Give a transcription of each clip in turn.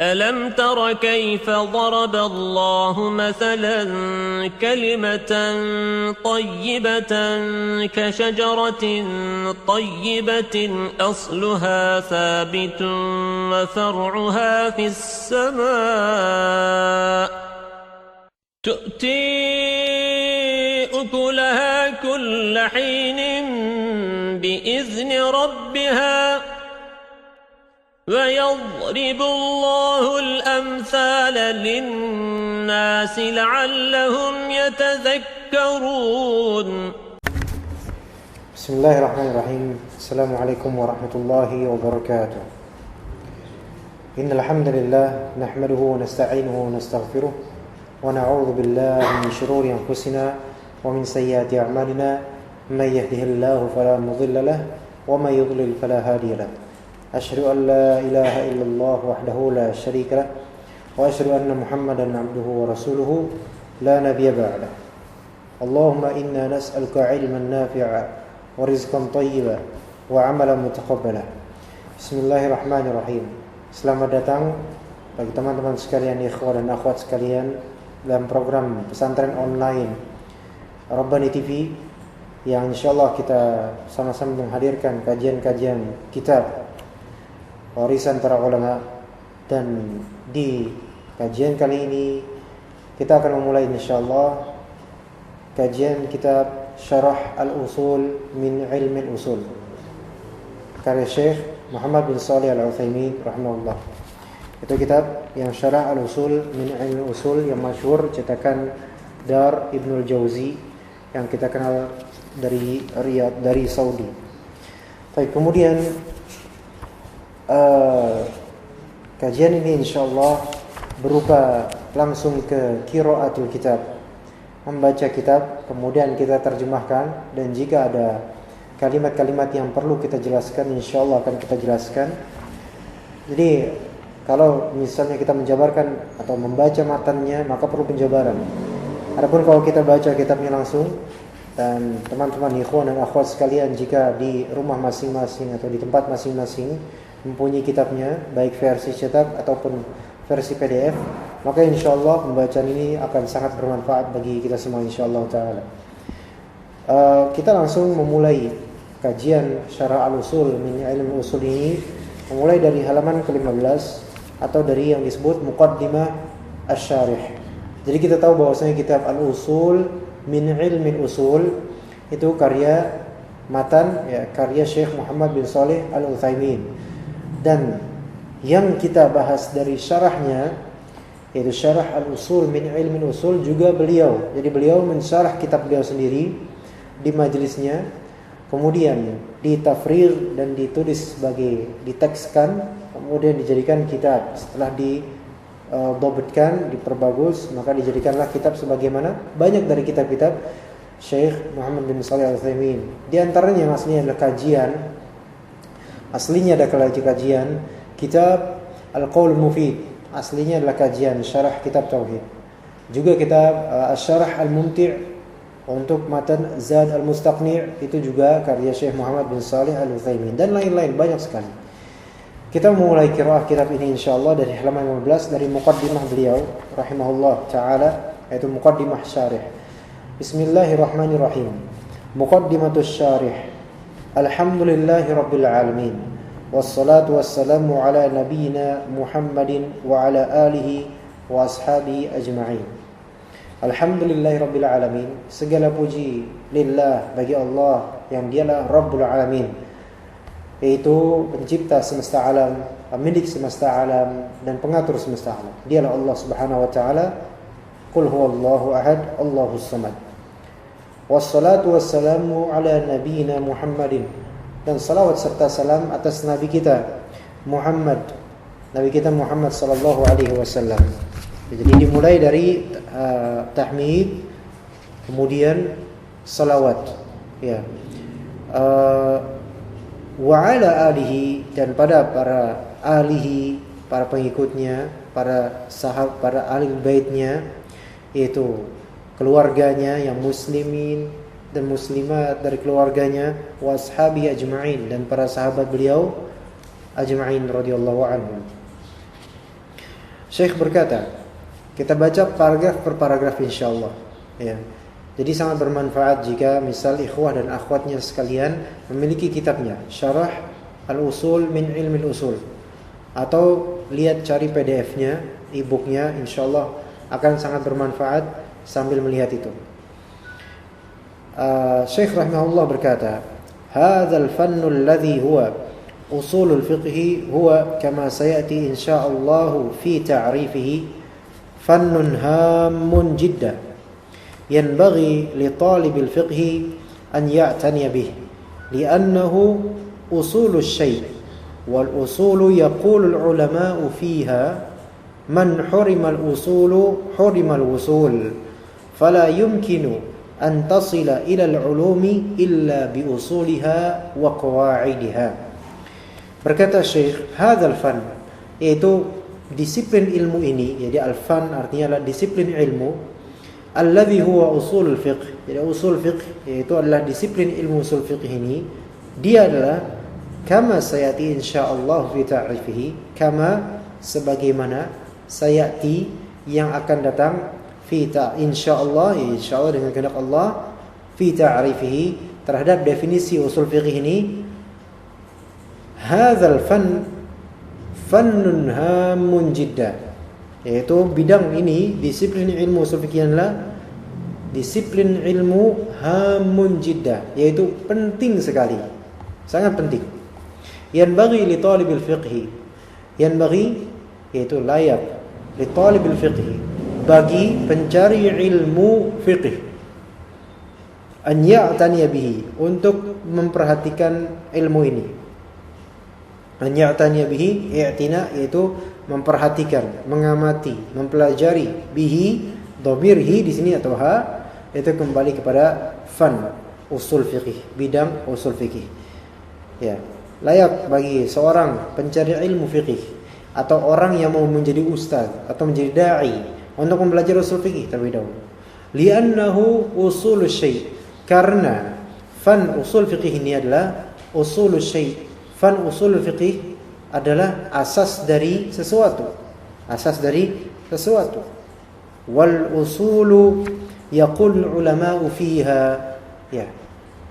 ألم تر كيف ضرب الله مثلا كلمة طيبة كشجرة طيبة أصلها ثابت وفرعها في السماء تؤتي أكلها كل حين بإذن ربها ويضرب الله الأمثال للناس لعلهم يتذكرون. بسم الله الرحمن الرحيم. السلام عليكم ورحمة الله وبركاته. إن الحمد لله نحمده ونستعينه ونستغفره ونعوذ بالله من شرور أنفسنا ومن سيئات أعمالنا من يهده الله فلا مضل له ومن يضلل فلا هادي له. أشهد أن لا إله إلا الله وحده لا شريك له وأشهد أن محمدا عبده ورسوله لا نبي بعده. اللهم إنا نسألك علما نافعا ورزقا طيبا وعملا متقبلا. Bismillahirrahmanirrahim. Selamat datang bagi teman-teman sekalian, ikhwah dan akhwat sekalian, dalam program pesantren online Rabbani TV yang insyaallah kita sama-sama menghadirkan kajian-kajian kitab warisan para ulama. Dan di kajian kali ini kita akan memulai insyaallah kajian kitab Syarah Al-Usul min Ilmi Al-Usul karya Syekh Muhammad bin Shalih Al-Utsaimin rahimahullah. Itu kitab yang Syarah Al-Usul min Ilmi Al-Usul yang masyhur cetakan Dar Ibnul Jauzi yang kita kenal dari Riyadh, dari Saudi. Baik, kemudian kajian ini insyaallah berupa langsung ke qiraatul kitab, membaca kitab kemudian kita terjemahkan, dan jika ada kalimat-kalimat yang perlu kita jelaskan insyaallah akan kita jelaskan. Jadi kalau misalnya kita menjabarkan atau membaca matannya maka perlu penjabaran. Adapun kalau kita baca kitabnya langsung, dan teman-teman ikhwan dan akhwat sekalian jika di rumah masing-masing atau di tempat masing-masing mempunyai kitabnya baik versi cetak ataupun versi PDF, maka insyaallah pembacaan ini akan sangat bermanfaat bagi kita semua insyaallah taala. Kita langsung memulai kajian Syarah Al-Usul min Ilmi Usul ini, memulai dari halaman ke-15 atau dari yang disebut Muqaddimah Asy-Syarih. Jadi kita tahu bahwasanya kitab Al-Usul min Ilmi Usul itu karya matan ya, karya Syekh Muhammad bin Shalih Al-Utsaimin. Dan yang kita bahas dari syarahnya yaitu Syarah Al-Usul min Ilmi Usul juga beliau. Jadi beliau mensyarah kitab beliau sendiri di majelisnya, kemudian ditafrir dan ditulis sebagai ditekskan, kemudian dijadikan kitab. Setelah didobetkan, diperbagus, maka dijadikanlah kitab sebagaimana banyak dari kitab-kitab Syekh Muhammad bin Shalih Al-Utsaimin. Di antaranya yang aslinya adalah kajian kitab Al-Qaul Mufid, aslinya adalah kajian syarah kitab Tauhid. Juga kitab Asy-Syarah Al-Mumti' untuk matan Zad Al-Mustaqni' itu juga karya Syekh Muhammad bin Shalih Al-Utsaimin, dan lain-lain banyak sekali. Kita mulai qiraah kitab ini insyaallah dari halaman 15 dari muqaddimah beliau rahimahullah taala, yaitu muqaddimah syarih. Bismillahirrahmanirrahim. Muqaddimatus syarih. Alhamdulillahi rabbil alamin. Wassalatu wassalamu ala nabiyyina Muhammadin wa ala alihi wa ashabihi ajma'in. Alhamdulillahi rabbil alamin. Segala puji lillah, bagi Allah yang dialah Rabbul alamin, yaitu pencipta semesta alam, pemilik semesta alam dan pengatur semesta alam. Dialah Allah Subhanahu wa taala. Qul huwallahu ahad, Allahus samad. Wassalatu wassalamu ala nabiyyina Muhammadin, dan salawat serta salam atas nabi kita Muhammad sallallahu alaihi wasallam. Jadi dimulai dari tahmid, kemudian salawat ya. Wa ala alihi, dan pada para alihi, para pengikutnya, para sahabat, para ahli baitnya, yaitu keluarganya yang muslimin dan muslimat dari keluarganya, wa ashabi ajma'in, dan para sahabat beliau ajma'in radhiyallahu anhum. Syekh berkata, kita baca paragraf per paragraf insyaallah, ya. Jadi sangat bermanfaat jika misal ikhwah dan akhwatnya sekalian memiliki kitabnya, Syarah Al-Usul min Ilmi Al-Usul, atau lihat cari PDF-nya, e-booknya, insyaallah akan sangat bermanfaat sambil melihat itu. Syekh rahimahullah berkata, "Hadzal fannu alladhi huwa usulul fiqh huwa kama sayati insyaallah fi ta'rifihi fannun hammun jiddan ينبغي لطالب الفقه أن يعتني به لأنه أصول الشيء والأصول يقول العلماء فيها من حرم الأصول حرم الوصول فلا يمكن أن تصل إلى العلوم إلا بأصولها وقواعدها." Berkata Syekh, hadzal fan, yaitu disiplin ilmu ini. Jadi al-fan artinya adalah disiplin ilmu, alladhi huwa usulul fiqh. Jadi usul fiqh yaitu adalah disiplin ilmu usul fiqh ini. Dia adalah kama sayati insyaallah fi ta'rifihi, kama sebagaimana sayati yang akan datang fi insyaallah, insyaallah dengan kehendak Allah, fi ta'rifihi terhadap definisi usul fiqh ini. Hadzal fannun hamun jiddan, yaitu bidang ini, disiplin ilmu usul fikih adalah disiplin ilmu hamun jiddah, yaitu penting sekali, sangat penting. Yanbaghi li talibil fiqh, yanbaghi yaitu layak, li talibil fiqh bagi pencari ilmu fiqh, an ya'tani bihi untuk memperhatikan ilmu ini. An ya'tani bihi, i'tina yaitu memperhatikan, mengamati, mempelajari, bihi, dhamir hi di sini atau ha, itu kembali kepada fan usul fikih, bidang usul fikih. Ya, layak bagi seorang pencari ilmu fikih atau orang yang mau menjadi ustaz atau menjadi dai untuk mempelajari usul fikih terlebih dahulu. Li'annahu usul syai', karena fan usul fikih ini adalah usul syai'. Fan usul fikih adalah asas dari sesuatu, asas dari sesuatu. Wal usulu yaqul ulama'u fiha, ya,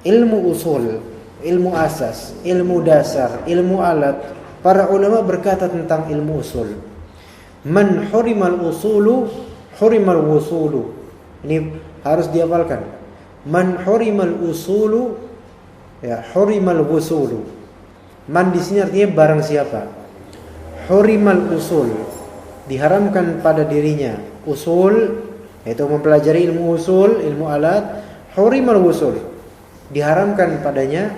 ilmu usul, ilmu asas, ilmu dasar, ilmu alat, para ulama berkata tentang ilmu usul. Man hurimal usulu hurimal wusulu. Ini harus dihafalkan. Man hurimal usulu, ya, hurimal wusulu. Man di sini artinya barang siapa. Hurimal usul, diharamkan pada dirinya usul, yaitu mempelajari ilmu usul, ilmu alat. Hurimal usul, diharamkan padanya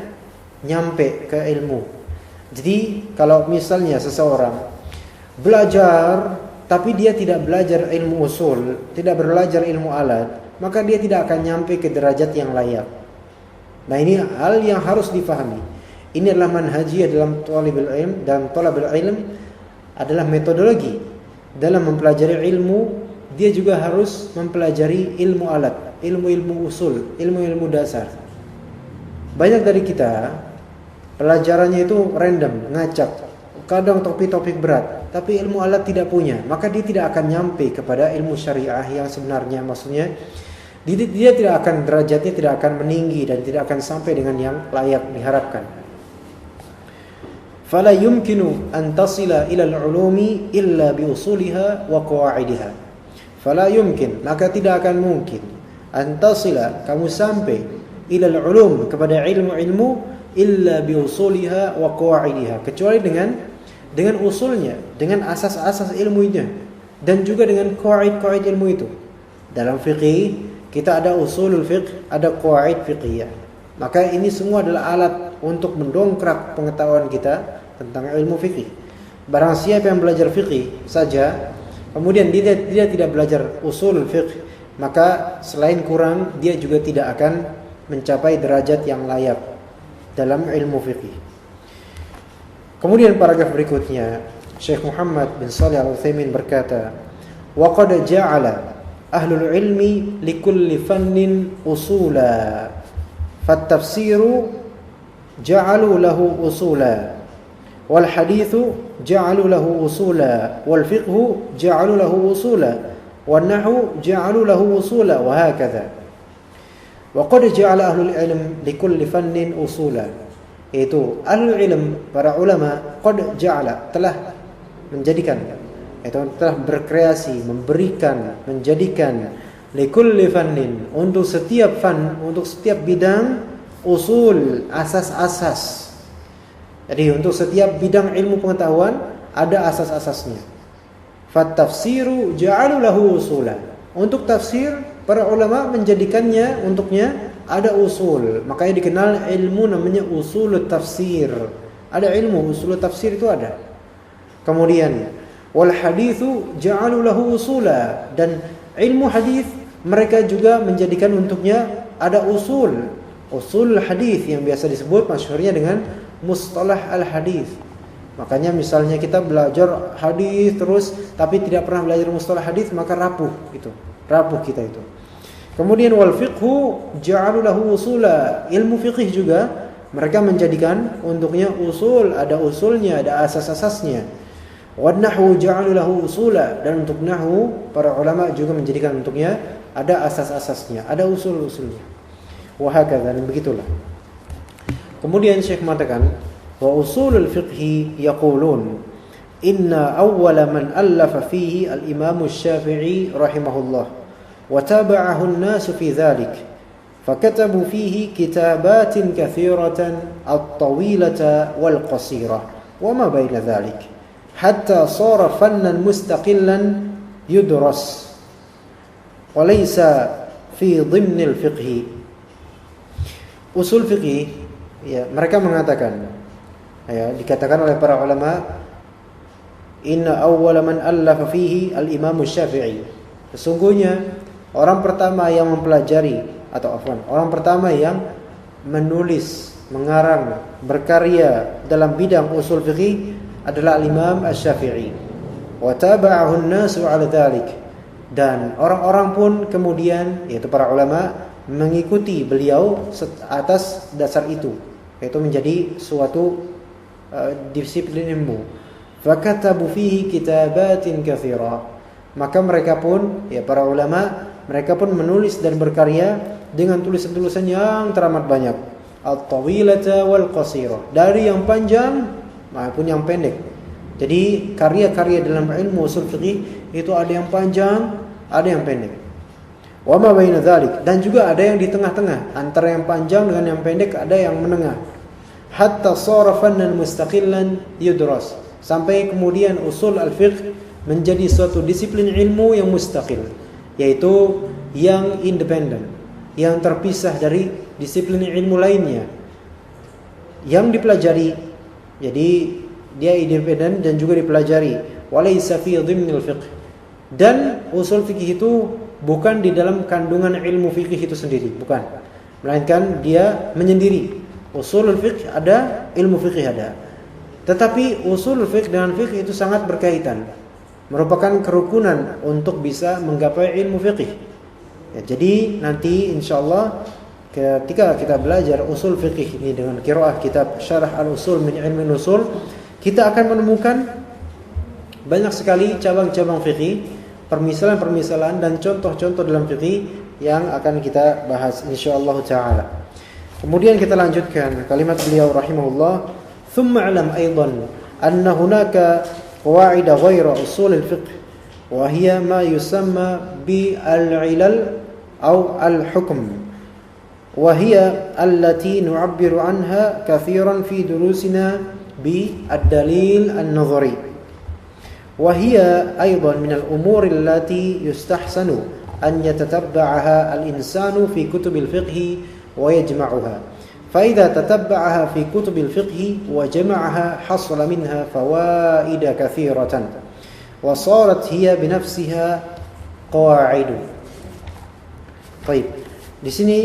nyampe ke ilmu. Jadi kalau misalnya seseorang belajar tapi dia tidak belajar ilmu usul, tidak belajar ilmu alat, maka dia tidak akan nyampe ke derajat yang layak. Nah, ini hal yang harus difahami. Ini adalah manhajiyah dalam talibul ilm, dalam talabul ilm adalah metodologi dalam mempelajari ilmu. Dia juga harus mempelajari ilmu alat, ilmu-ilmu usul, ilmu-ilmu dasar. Banyak dari kita pelajarannya itu random, ngacak, kadang topik-topik berat, tapi ilmu alat tidak punya, maka dia tidak akan nyampe kepada ilmu syariah yang sebenarnya. Maksudnya dia tidak akan, derajatnya tidak akan meninggi dan tidak akan sampai dengan yang layak diharapkan. Fala yumkinu an tasila ila al-ulumi illa bi usuliha wa qawaidiha. Fala yumkin, maka tidak akan mungkin, an tasila, kamu sampai, ila al-ulum, kepada ilmu-ilmu, illa bi usuliha wa qawaidiha, kecuali dengan usulnya, dengan asas-asas ilmunya, dan juga dengan qawaid-qawaid ilmu itu. Dalam fiqih kita ada usulul fiqh, ada qawaid fiqhiyah. Maka ini semua adalah alat untuk mendongkrak pengetahuan kita tentang ilmu fikih. Barang siapa yang belajar fikih saja, kemudian dia tidak belajar usul fiqh, maka selain kurang, dia juga tidak akan mencapai derajat yang layak dalam ilmu fikih. Kemudian paragraf berikutnya, Syekh Muhammad bin Shalih Al-Utsaimin berkata, "Wa qad ja'ala ahlul ilmi likulli fannin usula, fat tafsiru ja'alu lahu usula. wal haditsu ja'alu lahu usula wal fiqhu ja'alu lahu usula wan nahwu ja'alu lahu usula wa hakadha. Wa qad ja'ala ahlul ilm likulli fannin usula. Itu ahlul ilm, para ulama, qad ja'ala, telah menjadikan, itu telah berkreasi, memberikan, menjadikan likulli fannin, untuk setiap fan, untuk setiap bidang, usul, asas-asas. Jadi untuk setiap bidang ilmu pengetahuan ada asas-asasnya. Fat tafsiru ja'alu lahu usula. Untuk tafsir, para ulama menjadikannya, untuknya ada usul. Makanya dikenal ilmu namanya usul tafsir. Ada ilmu usul tafsir, itu ada. Kemudian wal haditsu ja'alu lahu usula, dan ilmu hadis mereka juga menjadikan untuknya ada usul. Usul hadis yang biasa disebut masyhurnya dengan mustalah al hadis. Makanya misalnya kita belajar hadis terus tapi tidak pernah belajar mustalah hadis, maka rapuh gitu. Rapuh kita itu. Kemudian wal fiqhu ja'alu lahu usula. Ilmu fiqih juga mereka menjadikan untuknya usul, ada usulnya, ada asas-asasnya. Wan nahwu ja'alu lahu usula, dan untuk nahwu para ulama juga menjadikan untuknya ada asas-asasnya, ada usul-usulnya. Wa hakadha, dan begitulah. Kemudian Syekh mengatakan, wa usulul fiqhi yaqulun inna awwala man allafa fihi al-Imam Asy-Syafi'i rahimahullah wa tabi'ahu an-nas fi dhalik fakatabu fihi kitabatin katsiratan at-tawilata wal qasirah wa ma baina dhalik hatta sara fannan mustaqillan yudras wa laysa fi dhimn al-fiqh. Usul fiqih, ya, mereka mengatakan, ya, dikatakan oleh para ulama, inna awwala man allafa fihi al-Imam Asy-Syafi'i. Sesungguhnya orang pertama yang mempelajari, atau orang pertama yang menulis, mengarang, berkarya dalam bidang usul fiqih adalah al-Imam Asy-Syafi'i. Wa tabi'ahu an-nasu 'ala dzalik. Dan orang-orang pun kemudian, yaitu para ulama, mengikuti beliau atas dasar itu, yaitu menjadi suatu disiplin ilmu. Fakatabu fihi kitabatin katsira. Maka mereka pun, ya, para ulama, mereka pun menulis dan berkarya dengan tulisan-tulisan yang teramat banyak. At-tawilata wal qasira, dari yang panjang maupun yang pendek. Jadi karya-karya dalam ilmu usul fiqih itu ada yang panjang, ada yang pendek. Wa ma baina dzalik, dan juga ada yang di tengah-tengah, antara yang panjang dengan yang pendek, ada yang menengah. Hatta shara fannan mustaqillan yudras, sampai kemudian usul al-fiqh menjadi suatu disiplin ilmu yang mustaqil, yaitu yang independen, yang terpisah dari disiplin ilmu lainnya, yang dipelajari. Jadi dia independen dan juga dipelajari. Walaysa fi dhimnil fiqh, dan usul fikih itu bukan di dalam kandungan ilmu fikih itu sendiri, bukan, melainkan dia menyendiri. Usulul fiqh ada, ilmu fikih ada. Tetapi usulul fiqh dengan fikih itu sangat berkaitan, merupakan kerukunan untuk bisa menggapai ilmu fikih. Ya, jadi nanti insyaallah ketika kita belajar usul fikih ini dengan qiraah kitab Syarah al-Usul min Ilmi Usul, kita akan menemukan banyak sekali cabang-cabang fikih, permisalan-permisalan dan contoh-contoh dalam fikih yang akan kita bahas insyaallah taala. Kemudian kita lanjutkan kalimat beliau rahimahullah, thumma alam aidan anna hunaka qawaid ghaira usul al-fiqh wa hiya ma yusamma bi al-ilal aw al-hukm wa hiya allati nu'abbiru anha kathiran fi durusina bi ad-dalil an-nazari. وهي أيضا من الأمور التي يستحسن أن يتتبعها الإنسان في كتب الفقه ويجمعها، فإذا تتبعها في كتب الفقه وجمعها حصل منها فوائد كثيرة وصارت هي بنفسها قواعد. طيب, di sini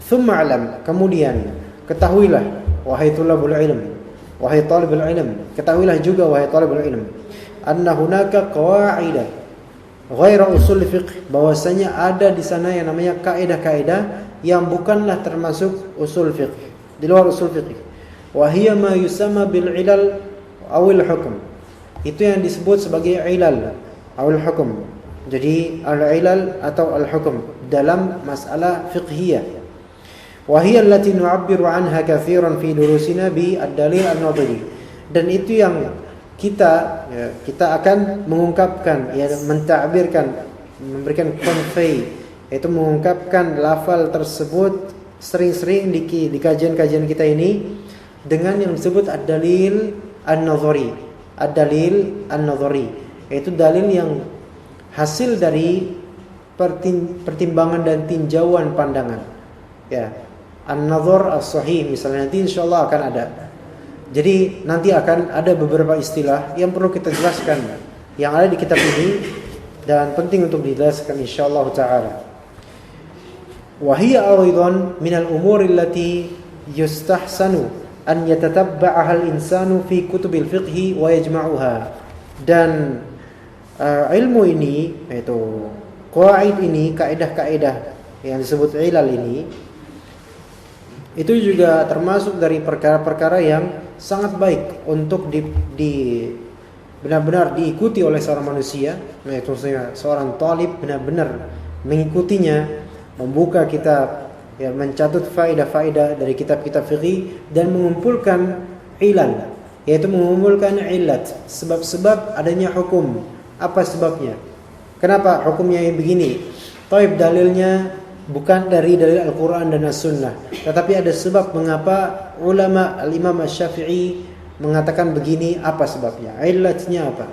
ثم علم, kemudian ketahuilah wahai talibul ilm, wahai talibul ilm, ketahuilah juga wahai talibul ilm, anna hunaka qawaida ghaira usul fiqh, bahwasanya ada di sana yang namanya kaidah-kaidah yang bukanlah termasuk usul fiqh, di luar usul fiqh. Wa hiya ma yusamma bil ilal awil hukm. Itu yang disebut sebagai ilal awil hukm. Jadi al-ilal atau al-hukm dalam masalah fiqhiyah. Wa hiya allati nu'abbiru anha katsiran fi durusina bi ad-dalil an-nadhiri. Dan itu yang kita akan mengungkapkan, mentakbirkan, memberikan convey, yaitu mengungkapkan lafal tersebut sering-sering di kajian-kajian kita ini dengan yang disebut ad-dalil an-nadhari. Ad-dalil an-nadhari, yaitu dalil yang hasil dari pertimbangan dan tinjauan pandangan. Ya, an-nadhar as-sahih misalnya nanti insyaallah akan ada. Jadi nanti akan ada beberapa istilah yang perlu kita jelaskan yang ada di kitab ini dan penting untuk dijelaskan insyaallah taala. Wa hiya aidan min al-umur allati yustahsanu an yatatabba'aha al-insanu fi kutubil fiqh wa yajma'uha. Dan ilmu ini, yaitu qawaid ini, kaidah-kaidah yang disebut ilal ini, itu juga termasuk dari perkara-perkara yang sangat baik untuk benar-benar diikuti oleh seorang manusia, yaitu seorang talib benar-benar mengikutinya, membuka kitab, mencatut faedah-faedah dari kitab-kitab fikih dan mengumpulkan ilal, yaitu mengumpulkan illat, sebab-sebab adanya hukum. Apa sebabnya? Kenapa hukumnya begini? Taib dalilnya bukan dari dalil Al-Quran dan As-Sunnah, tetapi ada sebab mengapa ulama Al-Imam Asy-Syafi'i mengatakan begini, apa sebabnya, illatnya apa.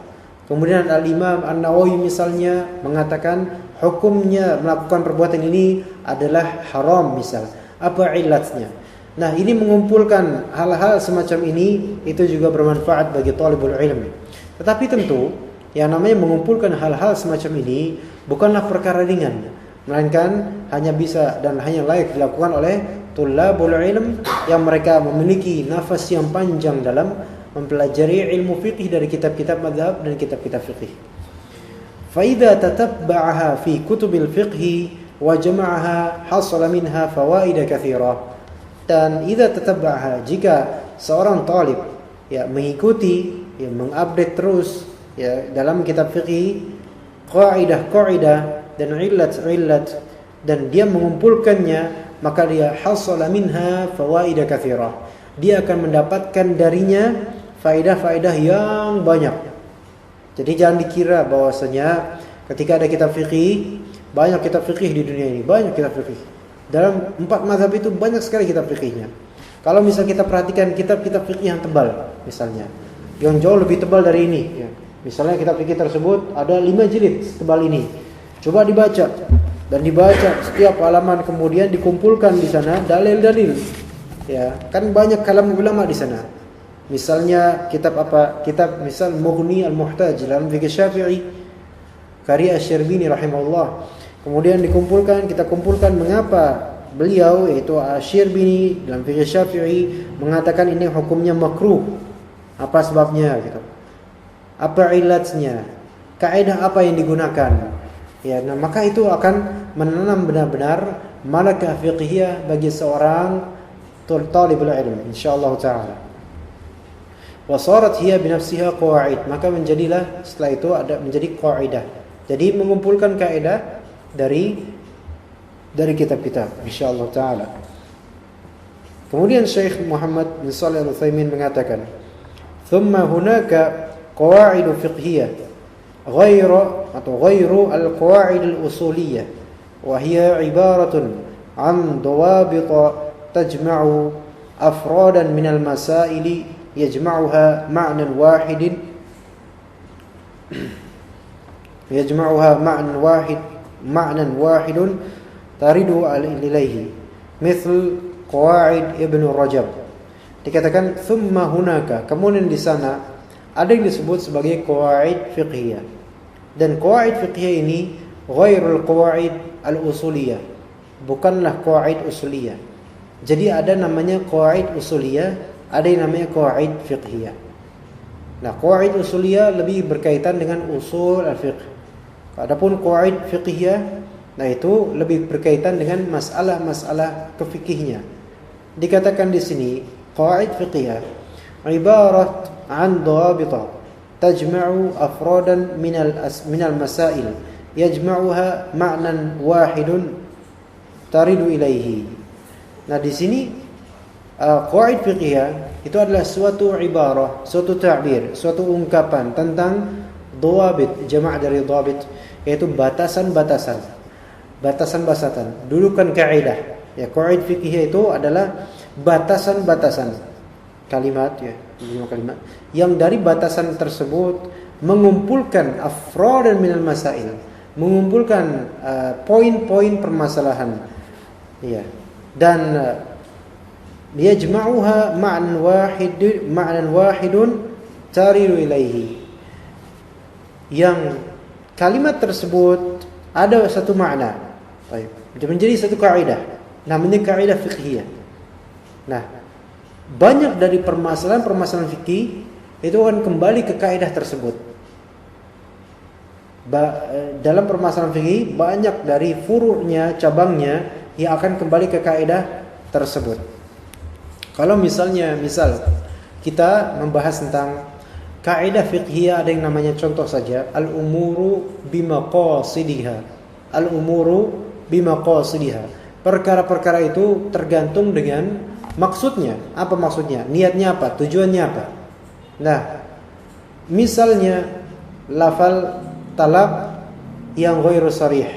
Kemudian Al-Imam An-Nawawi misalnya mengatakan hukumnya melakukan perbuatan ini adalah haram misal, apa illatnya. Nah, ini mengumpulkan hal-hal semacam ini itu juga bermanfaat bagi talibul ilmi. Tetapi tentu yang namanya mengumpulkan hal-hal semacam ini bukanlah perkara ringan, melainkan hanya bisa dan hanya layak dilakukan oleh tulabul ilm yang mereka memiliki nafas yang panjang dalam mempelajari ilmu fiqh dari kitab-kitab mazhab dan kitab-kitab fiqh. Fa idza tatabba'aha fi kutubil fiqh wa jama'aha hasala minha fawaid katsira. Dan idza tatabba'aha, jika seorang talib mengikuti, mengupdate terus dalam kitab fiqh qaidah-qaidah dan illat-illat dan dia mengumpulkannya, maka dia hasala minha fawaid katsira. Dia akan mendapatkan darinya faedah-faedah yang banyak. Jadi jangan dikira bahwasanya ketika ada kitab fikih, banyak kitab fikih di dunia ini, banyak kitab fikih. Dalam 4 mazhab itu banyak sekali kitab fikihnya. Kalau misal kita perhatikan kitab-kitab fikih yang tebal misalnya, yang jauh lebih tebal dari ini, misalnya kitab fikih tersebut ada 5 jilid tebal ini. Coba dibaca dan dibaca setiap halaman, kemudian dikumpulkan di sana dalil-dalil. Kan banyak kalam ulama di sana. Misalnya kitab apa? Kitab misal Mughni al-Muhtaj dalam fikih Syafi'i karya Asy-Syarbini rahimahullah. Kemudian kita kumpulkan mengapa beliau yaitu Asy-Syarbini dalam fikih Syafi'i mengatakan ini hukumnya makruh. Apa sebabnya gitu. Apa illatnya? Kaidah apa yang digunakan? Nah, maka itu akan menanam benar-benar malakah fiqhiyah bagi seorang talibul ilm insyaallah taala. Wa sarat hiya bi nafsiha qawaid, maka menjadilah setelah itu ada menjadi qaidah. Jadi mengumpulkan kaidah dari kitab-kitab insyaallah taala. Kemudian Syekh Muhammad bin Shalih Al-Utsaimin mengatakan, "Tsumma hunaka qawaid fiqhiyah غير القواعد الأصولية وهي عبارة عن ضوابط تجمع أفرادا من المسائل يجمعها معنى واحد ترد إليه مثل قواعد ابن Rajab. Dikatakan thumma hunaka, kemudian di sana ada yang disebut sebagai qawaid fiqhiyah. Dan qawaid fiqhiyah ini ghairul qawaid al-usuliyah, bukanlah qawaid usuliyah. Jadi ada namanya qawaid usuliyah, ada yang namanya qawaid fiqhiyah. Nah, qawaid usuliyah lebih berkaitan dengan usul al-fiqh. Adapun qawaid fiqhiyah, nah itu lebih berkaitan dengan masalah-masalah kefikihnya. Dikatakan di sini qawaid fiqhiyah عن ضوابط تجمع أفرادا من المسائل يجمعها معنى واحد ترد إليه. Nah di sini qawaid fiqhiyah itu adalah suatu ibarah, suatu ta'bir, suatu ungkapan tentang dhawabit, jama' dari dhabit, yaitu batasan-batasan. Batasan-batasan. Dulu kan kaidah. Ya, qawaid fiqhiyah itu adalah batasan-batasan kalimat, ya, 5 kalimat yang dari batasan tersebut mengumpulkan afradan minal masail, mengumpulkan poin-poin permasalahan, ya, dan yajma'uha ma'nan wahidun taridu ilaihi, yang kalimat tersebut ada satu makna, baik, menjadi satu kaidah, namanya kaidah fiqhiyah. Nah, banyak dari permasalahan fikih itu akan kembali ke kaidah tersebut. Dalam permasalahan fikih banyak dari furu'nya, cabangnya yang akan kembali ke kaidah tersebut. Kalau misal kita membahas tentang kaidah fiqhiyah, ada yang namanya, contoh saja, al-umuru bimaqasidiha. Al-umuru bimaqasidiha. Perkara-perkara itu tergantung dengan maksudnya. Apa maksudnya? Niatnya apa? Tujuannya apa? Nah, misalnya lafal talaq yang ghairu sharih.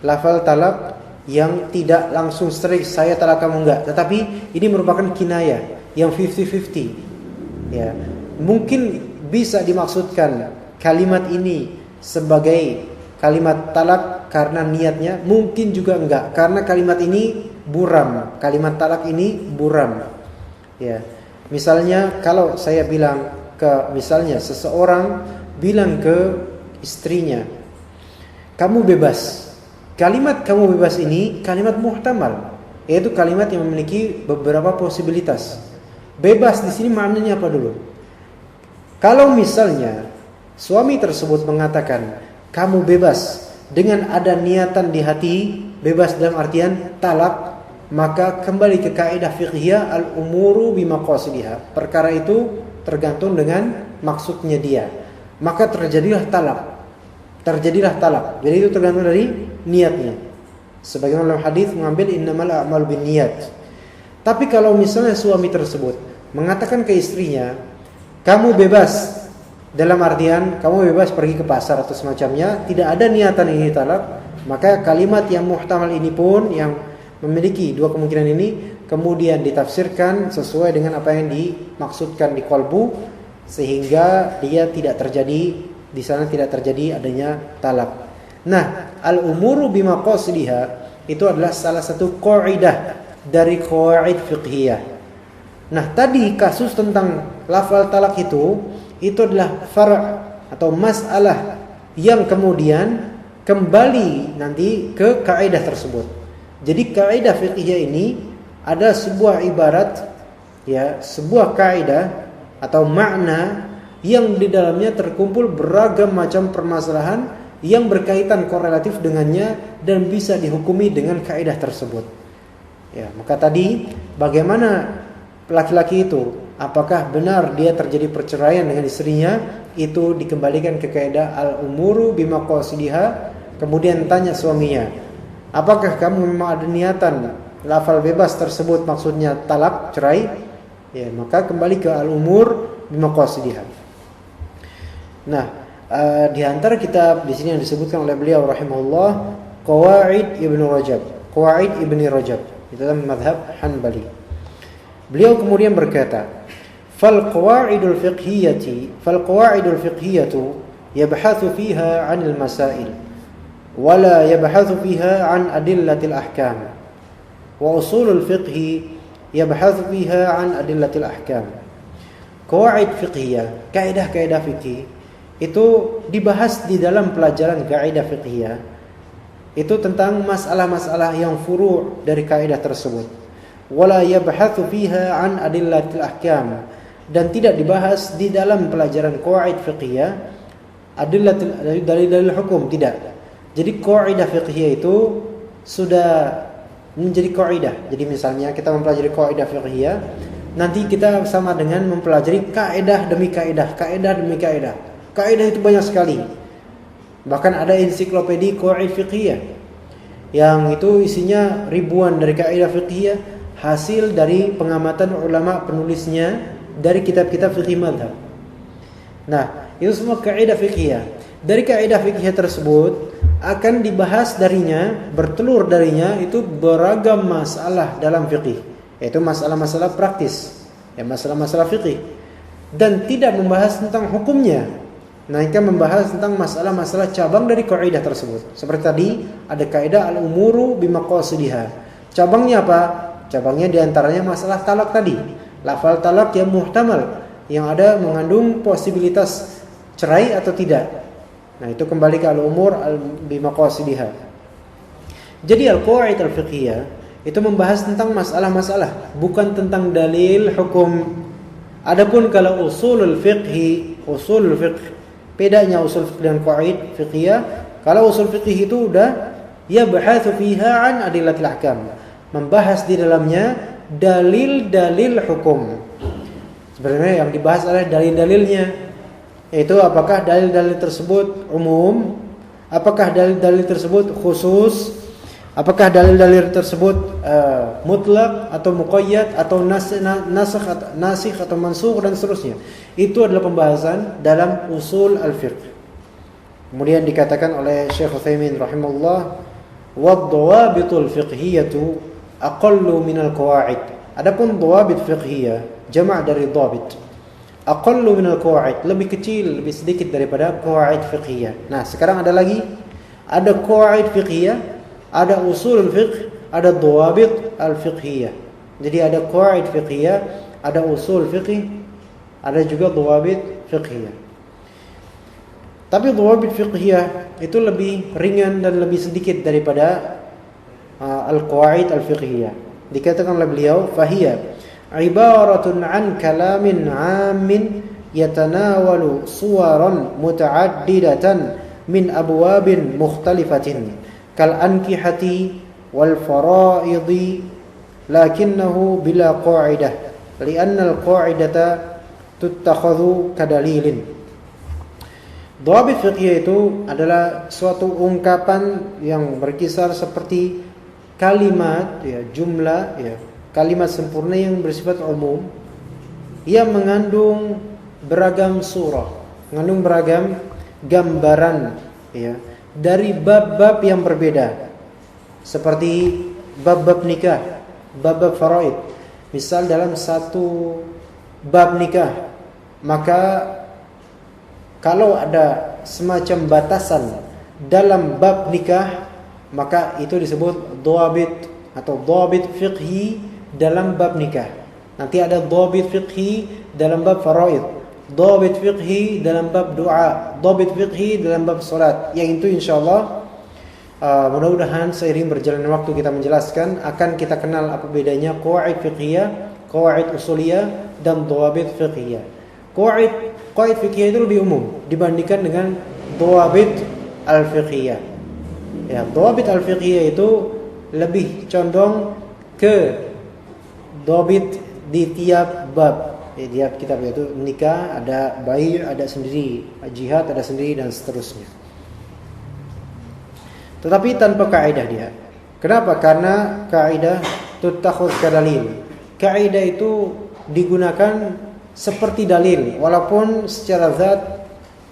Lafal talaq yang tidak langsung strict, saya talak kamu, enggak, tetapi ini merupakan kinayah yang 50-50. Ya, mungkin bisa dimaksudkan kalimat ini sebagai kalimat talak karena niatnya, mungkin juga enggak, karena kalimat ini buram, kalimat talak ini buram. Ya, misalnya kalau saya bilang misalnya seseorang bilang ke istrinya, kamu bebas. Kalimat kamu bebas ini kalimat muhtamal, yaitu kalimat yang memiliki beberapa posibilitas. Bebas di sini maknanya apa dulu? Kalau misalnya suami tersebut mengatakan kamu bebas dengan ada niatan di hati, bebas dalam artian talak, maka kembali ke kaidah fiqhiyah al-umuru bimaqasidiha. Perkara itu tergantung dengan maksudnya dia. Maka terjadilah talak. Jadi itu tergantung dari niatnya. Sebagaimana dalam hadis mengambil innamal a'malu binniyat. Tapi kalau misalnya suami tersebut mengatakan ke istrinya, kamu bebas dalam artian kamu bebas pergi ke pasar atau semacamnya, tidak ada niatan ini talak, maka kalimat yang muhtamal ini pun, yang memiliki dua kemungkinan ini, kemudian ditafsirkan sesuai dengan apa yang dimaksudkan di qalbu, sehingga dia tidak terjadi di sana, tidak terjadi adanya talak. Nah, al-umuru bimaqasidiha itu adalah salah satu qaidah dari qawaid fiqhiyah. Nah, tadi kasus tentang lafal talak itu adalah far' atau masalah yang kemudian kembali nanti ke kaidah tersebut. Jadi kaidah fiqhiyah ini ada sebuah ibarat, ya, sebuah kaidah atau makna yang di dalamnya terkumpul beragam macam permasalahan yang berkaitan korelatif dengannya dan bisa dihukumi dengan kaidah tersebut. Ya, maka tadi bagaimana laki-laki itu, apakah benar dia terjadi perceraian dengan istrinya, itu dikembalikan ke kaidah al-umuru bimaqasidiha. Kemudian tanya suaminya, apakah kamu memang ada niatan lafal bebas tersebut maksudnya talak, cerai? Ya, maka kembali ke al-umur bimaqasidiha. Nah, di antara kitab di sini yang disebutkan oleh beliau rahimahullah, Qawaid Ibnu Rajab, itu dalam mazhab Hanbali. Beliau kemudian berkata, fal qawaidul fiqhiyatu yabhathu fiha 'anil masail wa la yabhathu fiha 'an adillatil ahkam, wa usulul fiqhi yabhathu fiha 'an adillatil ahkam. Qawaid fiqhiyah, kaidah-kaidah fikih itu dibahas di dalam pelajaran kaidah fiqhiyah. Itu tentang masalah-masalah yang furu' dari kaidah tersebut. Wala yabhathu fiha an adillatil ahkam, dan tidak dibahas di dalam pelajaran qawaid fiqhiyah dalil-dalil hukum, tidak. Jadi kaidah fiqhiyah itu sudah menjadi kaidah. Jadi misalnya kita mempelajari kaidah fiqhiyah, nanti kita sama dengan mempelajari kaidah demi kaidah, kaidah demi kaidah. Kaidah itu banyak sekali. Bahkan ada ensiklopedia qawaid fiqhiyah yang itu isinya ribuan dari kaidah fiqhiyah, hasil dari pengamatan ulama penulisnya dari kitab-kitab fikih mazhab. Nah, itu semua kaidah fiqhiyah. Dari kaidah fiqhiyah tersebut akan dibahas darinya, bertelur darinya itu beragam masalah dalam fikih, yaitu masalah-masalah praktis, ya masalah-masalah fikih, dan tidak membahas tentang hukumnya, melainkan membahas tentang masalah-masalah cabang dari kaidah tersebut. Seperti tadi ada kaidah al-umuru bimaqasidiha. Cabangnya apa? Cabangnya diantaranya masalah talak tadi, lafal talak yang muhtamal, yang ada mengandung posibilitas cerai atau tidak. Nah, itu kembali ke al-umur bimaqasidiha. Jadi al-qawaid al-fiqhiyah itu membahas tentang masalah-masalah, bukan tentang dalil hukum. Adapun kalau usulul fiqh, bedanya usul fiqh dan qawaid fiqhiyah. Kalau usul fiqh itu udah yabhathu fiha an adillatil ahkam, membahas di dalamnya dalil-dalil hukum. Sebenarnya yang dibahas adalah dalil-dalilnya, yaitu apakah dalil-dalil tersebut umum, apakah dalil-dalil tersebut khusus, apakah dalil-dalil tersebut mutlak atau muqayyad atau nasikh atau mansukh dan seterusnya. Itu adalah pembahasan dalam usul al-fiqh. Kemudian dikatakan oleh Syekh Utsaimin rahimahullah, wad-dawabitul fiqhiyatu aqallu minal qawaid. Adapun dawabit fiqhiyah jama' dari dhabit. Aqallu minal qawaid, lebih kecil, lebih sedikit daripada qawaid fiqhiyah. Nah, sekarang ada lagi, ada qawaid fiqhiyah, ada usul fiqh, ada dawabit al-fiqhiyah. Jadi ada qawaid fiqhiyah, ada usul fiqh, ada juga dawabit fiqhiyah. Tapi dawabit fiqhiyah itu lebih ringan dan lebih sedikit daripada al-qawaid al-fiqhiyah. Dikatakan oleh beliau, fahiyah ibaratun an kalamin 'amin yatanawalu suwaran muta'addidatan min abwabin mukhtalifatin kal ankihati wal fara'idi lakinnahu bila qa'idah li'anna al qa'idata tuttakhadhu kadalilin. Dhabit fiqhiyah itu adalah suatu ungkapan yang berkisar seperti kalimat, ya, jumlah, ya, kalimat sempurna yang bersifat umum, yang mengandung beragam surah, mengandung beragam gambaran, ya, dari bab-bab yang berbeda, seperti bab-bab nikah, bab-bab faraid. Misal dalam satu bab nikah, maka kalau ada semacam batasan dalam bab nikah, maka itu disebut dhabit atau dhabit fiqhi dalam bab nikah. Nanti ada dhabit fiqhi dalam bab faraid, dhabit fiqhi dalam bab doa, dhabit fiqhi dalam bab salat. Yang itu insyaallah mudah-mudahan seiring berjalannya waktu kita menjelaskan, akan kita kenal apa bedanya qawaid fiqhiyah, qawaid usuliyah, dan dhabit fiqhiyah. Qawaid fiqhiyah itu lebih umum dibandingkan dengan dhabit al-fiqhiyah. Ya, dhabit al-fiqhiyah itu lebih condong ke dhabit di tiap bab, tiap kitab, yaitu nikah ada bai' ada sendiri, jihad ada sendiri, dan seterusnya. Tetapi tanpa kaidah dia. Kenapa? Karena kaidah tuttakhudh kadalil. Kaidah itu digunakan seperti dalil, walaupun secara zat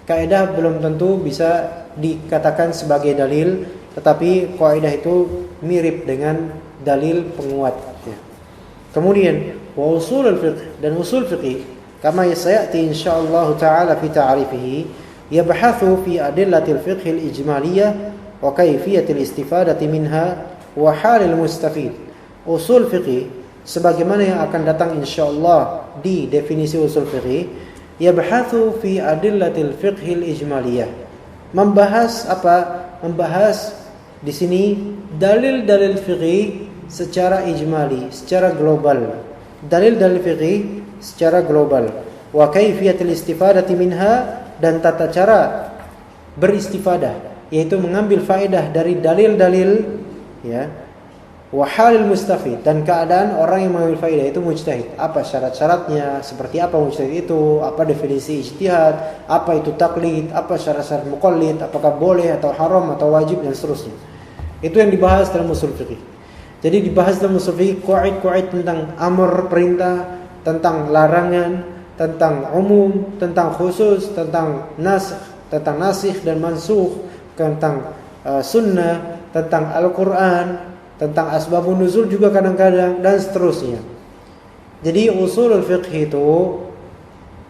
kaidah belum tentu bisa dikatakan sebagai dalil, tetapi kaidah itu mirip dengan dalil penguat. Kemudian wa usul al-fiqh, dan usul fiqh kama sayati insyaallah taala fi ta'rifihi yabhathu fi adillatil fiqh al-ijmaliyah wa kayfiyatil istifadati minha wa halil mustafid. Usul fiqh sebagaimana yang akan datang insyaallah di definisi usul fiqh, yabhathu fi adillatil fiqh al-ijmaliyah, membahas apa? Membahas di sini dalil-dalil fiqh secara ijmali, secara global. Dalil-dalil fiqih secara global. Wa kaifiyatul istifadati minha, dan tata cara beristifadah, yaitu mengambil faedah dari dalil-dalil, ya, wa halil mustafid, dan keadaan orang yang mengambil faidah itu mujtahid. Apa syarat-syaratnya, seperti apa mujtahid itu, apa definisi ijtihad, apa itu taklid, apa syarat-syarat muqallid, apakah boleh atau haram atau wajib dan seterusnya. Itu yang dibahas dalam usul fikih. Jadi dibahas dalam usul fikih qawaid-qawaid tentang amr perintah, tentang larangan, tentang umum, tentang khusus, tentang nasikh dan mansukh, tentang sunnah, tentang Al-Quran, tentang asbabun nuzul juga kadang-kadang, dan seterusnya. Jadi usulul fiqh itu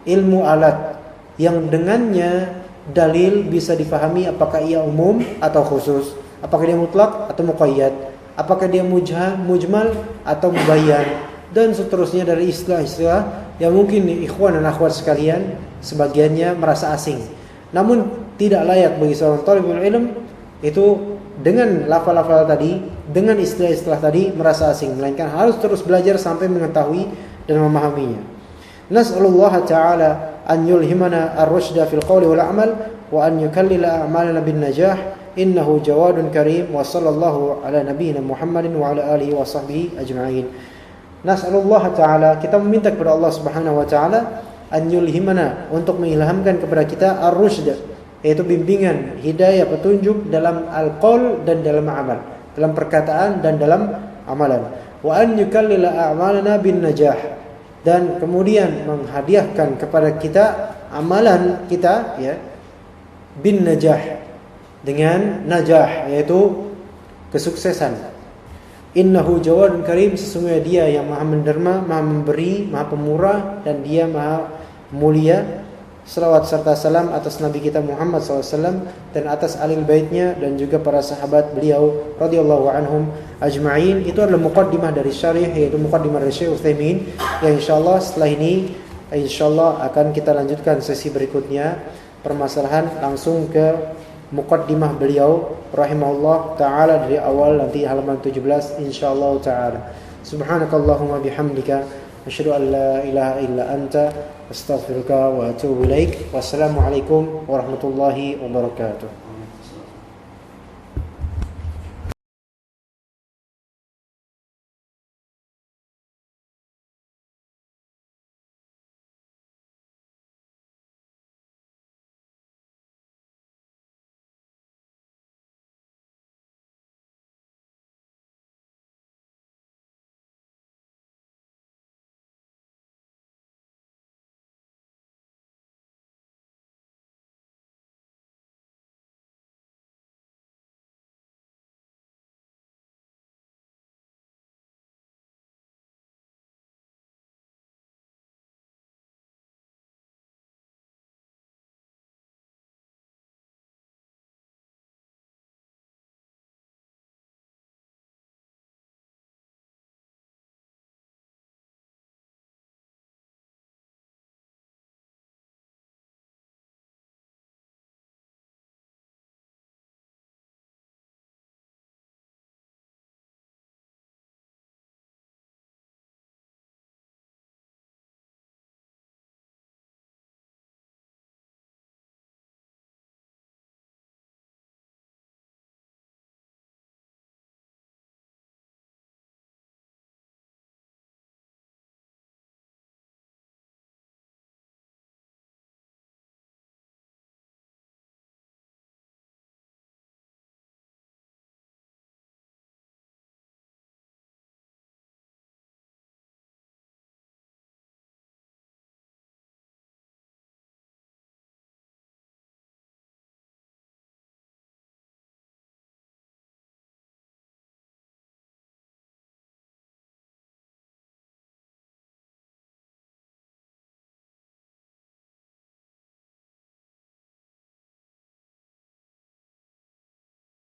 ilmu alat yang dengannya dalil bisa difahami apakah ia umum atau khusus, apakah dia mutlak atau muqayyad, apakah dia mujmal atau mubayyan, dan seterusnya dari istilah-istilah yang mungkin ikhwan dan akhwat sekalian sebagiannya merasa asing. Namun tidak layak bagi seorang talibul ilm itu dengan lafal-lafal tadi, dengan istilah-istilah tadi merasa asing, melainkan harus terus belajar sampai mengetahui dan memahaminya. Nas'alullah ta'ala an yulhimana ar-rusyda fil qawli wal amal wa an yukallila a'malana bin najah, innahu jawadun karim, wa sallallahu ala nabiyyina Muhammadin wa ala alihi wa sahbihi ajma'in. Nas'alullah ta'ala, kita meminta kepada Allah Subhanahu wa ta'ala an yulhimana, untuk mengilhamkan kepada kita ar-rusyda, yaitu bimbingan, hidayah, petunjuk dalam al-qaul dan dalam amal, dalam perkataan dan dalam amalan. Wa an yukallila a'malana bin najah, dan kemudian menghadiahkan kepada kita amalan kita ya bin najah, dengan najah yaitu kesuksesan. Innahu jawadun karim, sesungguhnya dia yang maha menderma, maha memberi, maha pemurah, dan dia maha mulia. Salawat serta salam atas Nabi kita Muhammad SAW dan atas alil baitnya dan juga para sahabat beliau radhiyallahu anhum ajma'in. Itu adalah muqaddimah dari syarih, yaitu muqaddimah dari Syekh Utsaimin, yang insyaallah setelah ini insyaallah akan kita lanjutkan sesi berikutnya permasalahan langsung ke muqaddimah beliau rahimahullah taala dari awal nanti halaman 17 insyaallah taala. Subhanakallahumma bihamdika asyhadu an la ilaha illa anta astaghfiruka wa atubu ilaik. Wassalamualaikum warahmatullahi wabarakatuh.